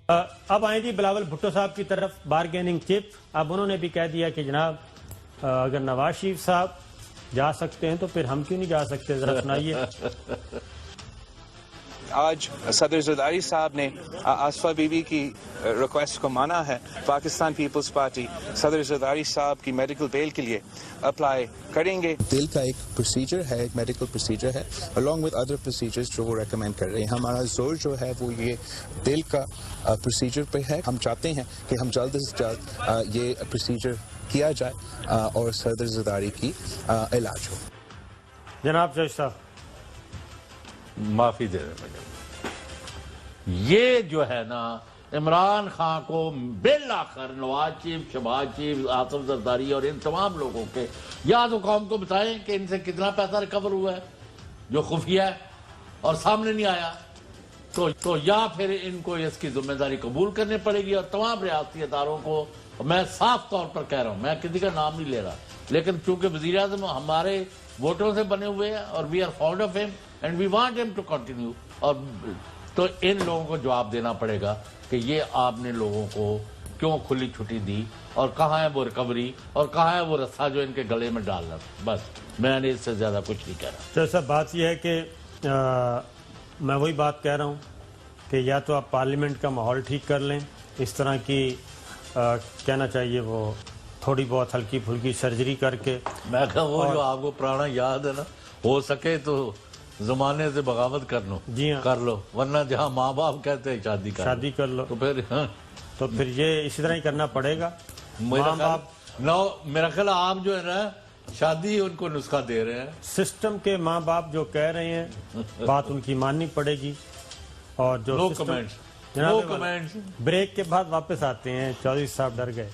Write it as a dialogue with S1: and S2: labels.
S1: اب آئیں جی بلاول بھٹو صاحب کی طرف. بارگیننگ چپ. اب انہوں نے بھی کہہ دیا کہ جناب اگر نواز شریف صاحب جا سکتے ہیں تو پھر ہم کیوں نہیں جا سکتے, ذرا سنائیے.
S2: آج صدر زرداری صاحب نے آصفہ بی بی کی ریکویسٹ کو مانا ہے. پاکستان پیپلز پارٹی صدر زرداری صاحب کی میڈیکل بیل کے لیے اپلائی کریں گے.
S3: دل کا ایک پروسیجر ہے, ایک میڈیکل پروسیجر ہے, along with other procedures جو وہ ریکمینڈ کر رہے ہیں. ہمارا زور جو ہے وہ یہ دل کا پروسیجر پہ ہے. ہم چاہتے ہیں کہ ہم جلد سے جلد یہ پروسیجر کیا جائے اور صدر زرداری کی علاج ہو.
S1: جناب جج صاحب
S4: معافی دے رہے. یہ جو ہے نا عمران خان کو بالآخر نواز شریف, شہباز شریف, آصف زرداری اور ان تمام لوگوں کے یا تو قوم کو بتائیں کہ ان سے کتنا پیسہ ریکور ہوا ہے جو خفیہ ہے اور سامنے نہیں آیا, تو یا پھر ان کو اس کی ذمہ داری قبول کرنی پڑے گی. اور تمام ریاستی اداروں کو میں صاف طور پر کہہ رہا ہوں, میں کسی کا نام نہیں لے رہا, لیکن چونکہ وزیر اعظم ہمارے ووٹوں سے بنے ہوئے ہیں اور وی آر فاؤنڈ آف ہم اینڈ وی وانٹ ہم ٹو کنٹینیو, اور تو ان لوگوں کو جواب دینا پڑے گا کہ یہ آپ نے لوگوں کو کیوں کھلی چھٹی دی اور کہاں ہے وہ ریکوری اور کہاں ہے وہ رسہ جو ان کے گلے میں ڈالنا. بس میں نے اس سے زیادہ کچھ نہیں کہہ رہا.
S1: تو صاحب بات یہ ہے کہ میں وہی بات کہہ رہا ہوں کہ یا تو آپ پارلیمنٹ کا ماحول ٹھیک کر لیں, اس طرح کی کہنا چاہیے وہ تھوڑی بہت ہلکی پھلکی سرجری کر کے.
S4: میں کہا وہ جو آپ کو پرانا یاد ہے نا, ہو سکے تو زمانے سے بغاوت کر لو.
S1: جی ہاں,
S4: کر لو, ورنہ جہاں ماں باپ کہتے ہیں شادی کر لو
S1: تو پھر یہ اسی طرح ہی کرنا پڑے گا.
S4: میرا خیال آپ جو ہے نا شادی ان کو نسخہ دے رہے ہیں.
S1: سسٹم کے ماں باپ جو کہہ رہے ہیں بات ان کی ماننی پڑے گی. اور جو
S4: نو کمنٹس.
S1: بریک کے بعد واپس آتے ہیں. چودھری صاحب ڈر گئے.